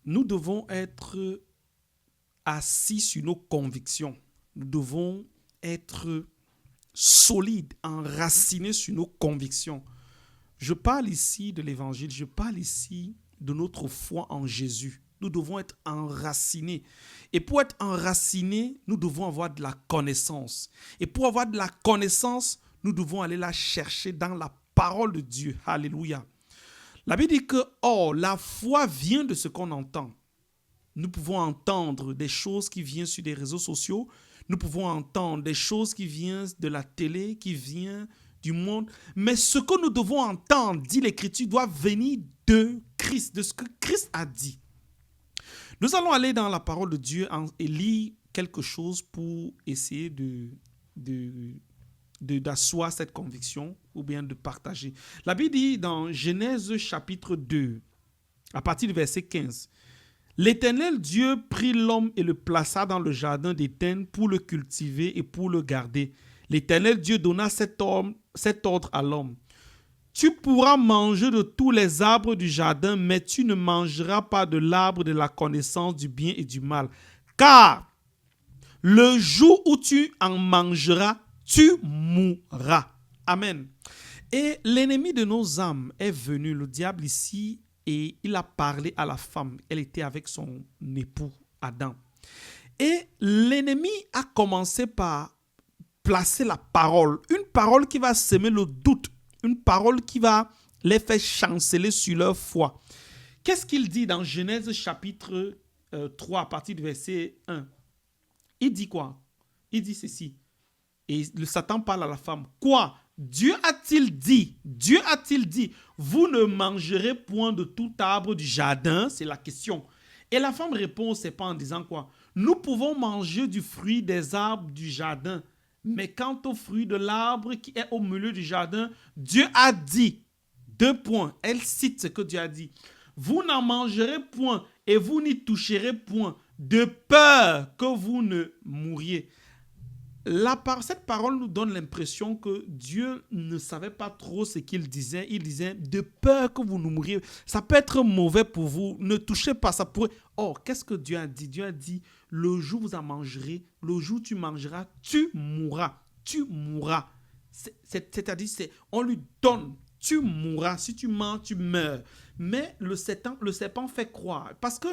Nous devons être assis sur nos convictions. Nous devons être solides, enracinés sur nos convictions. Je parle ici de l'évangile, je parle ici de notre foi en Jésus. Nous devons être enracinés. Et pour être enracinés, nous devons avoir de la connaissance. Et pour avoir de la connaissance, nous devons aller la chercher dans la parole de Dieu. Alléluia. La Bible dit que, la foi vient de ce qu'on entend. Nous pouvons entendre des choses qui viennent sur des réseaux sociaux. Nous pouvons entendre des choses qui viennent de la télé, qui viennent du monde. Mais ce que nous devons entendre, dit l'Écriture, doit venir de Christ, de ce que Christ a dit. Nous allons aller dans la parole de Dieu et lire quelque chose pour essayer d'asseoir cette conviction ou bien de partager. La Bible dit dans Genèse chapitre 2, à partir du verset 15, « L'Éternel Dieu prit l'homme et le plaça dans le jardin d'Éden pour le cultiver et pour le garder. L'Éternel Dieu donna cet ordre à l'homme. Tu pourras manger de tous les arbres du jardin, mais tu ne mangeras pas de l'arbre de la connaissance du bien et du mal. Car le jour où tu en mangeras, tu mourras. » Amen. Et l'ennemi de nos âmes est venu, le diable ici, et il a parlé à la femme. Elle était avec son époux Adam. Et l'ennemi a commencé par placer la parole. Une parole qui va semer le doute. Une parole qui va les faire chanceler sur leur foi. Qu'est-ce qu'il dit dans Genèse chapitre 3 à partir du verset 1? Il dit quoi? Il dit ceci. Et le Satan parle à la femme. Quoi? Dieu a-t-il dit, vous ne mangerez point de tout arbre du jardin? C'est la question. Et la femme répond au serpent en disant quoi? Nous pouvons manger du fruit des arbres du jardin. Mais quant au fruit de l'arbre qui est au milieu du jardin, Dieu a dit, 2 points, elle cite ce que Dieu a dit. Vous n'en mangerez point et vous n'y toucherez point, de peur que vous ne mouriez. Cette parole nous donne l'impression que Dieu ne savait pas trop ce qu'il disait. Il disait, de peur que vous ne mouriez. Ça peut être mauvais pour vous. Ne touchez pas, ça pourrait... qu'est-ce que Dieu a dit? Dieu a dit, le jour où vous en mangerez, le jour où tu mangeras, tu mourras. Tu mourras. C'est-à-dire, on lui donne, tu mourras. Si tu manges, tu meurs. Mais le serpent fait croire. Parce que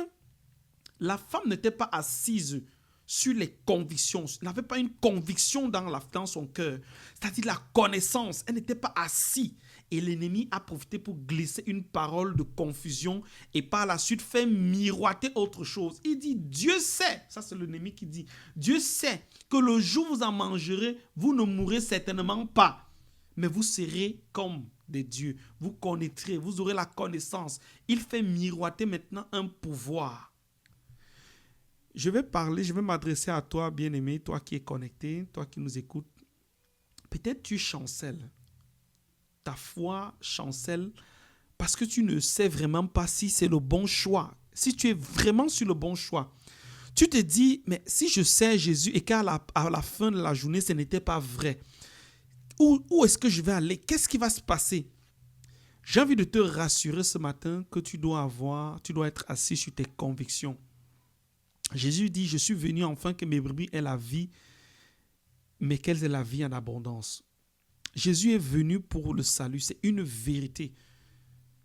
la femme n'était pas assise sur les convictions. Elle n'avait pas une conviction dans son cœur. C'est-à-dire la connaissance. Elle n'était pas assise. Et l'ennemi a profité pour glisser une parole de confusion et par la suite faire miroiter autre chose. Il dit, Dieu sait, ça c'est l'ennemi qui dit, Dieu sait que le jour où vous en mangerez, vous ne mourrez certainement pas. Mais vous serez comme des dieux. Vous connaîtrez, vous aurez la connaissance. Il fait miroiter maintenant un pouvoir. Je vais m'adresser à toi, bien-aimé, toi qui es connecté, toi qui nous écoutes. Peut-être tu chancelles. Ta foi chancelle parce que tu ne sais vraiment pas si c'est le bon choix. Si tu es vraiment sur le bon choix. Tu te dis, mais si je sais Jésus et qu'à la fin de la journée, ce n'était pas vrai. Où est-ce que je vais aller? Qu'est-ce qui va se passer? J'ai envie de te rassurer ce matin que tu dois être assis sur tes convictions. Jésus dit, je suis venu enfin que mes brebis aient la vie, mais qu'elles aient la vie en abondance. Jésus est venu pour le salut, c'est une vérité.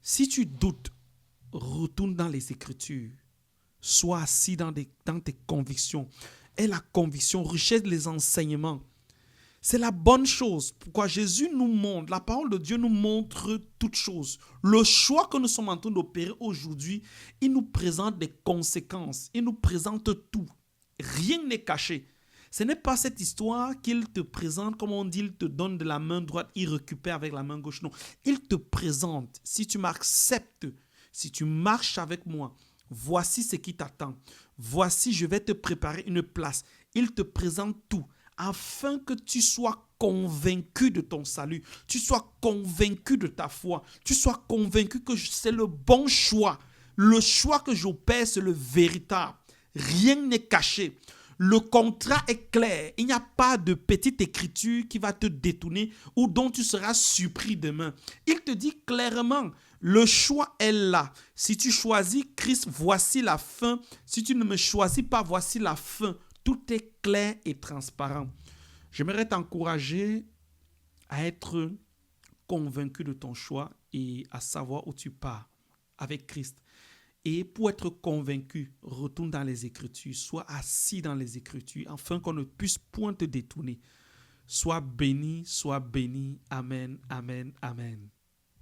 Si tu doutes, retourne dans les Écritures. Sois assis dans tes convictions. Aie la conviction, recherche les enseignements. C'est la bonne chose. Pourquoi Jésus nous montre, la parole de Dieu nous montre toutes choses. Le choix que nous sommes en train d'opérer aujourd'hui, il nous présente des conséquences. Il nous présente tout. Rien n'est caché. Ce n'est pas cette histoire qu'il te présente, comme on dit, il te donne de la main droite, il récupère avec la main gauche. Non, il te présente. Si tu m'acceptes, si tu marches avec moi, voici ce qui t'attend. Voici, je vais te préparer une place. Il te présente tout. Afin que tu sois convaincu de ton salut, tu sois convaincu de ta foi, tu sois convaincu que c'est le bon choix. Le choix que j'opère, c'est le véritable. Rien n'est caché. Le contrat est clair. Il n'y a pas de petite écriture qui va te détourner ou dont tu seras surpris demain. Il te dit clairement, le choix est là. Si tu choisis Christ, voici la fin. Si tu ne me choisis pas, voici la fin. Tout est clair et transparent. J'aimerais t'encourager à être convaincu de ton choix et à savoir où tu pars avec Christ. Et pour être convaincu, retourne dans les Écritures, sois assis dans les Écritures, afin qu'on ne puisse point te détourner. Sois béni, sois béni. Amen, amen, amen.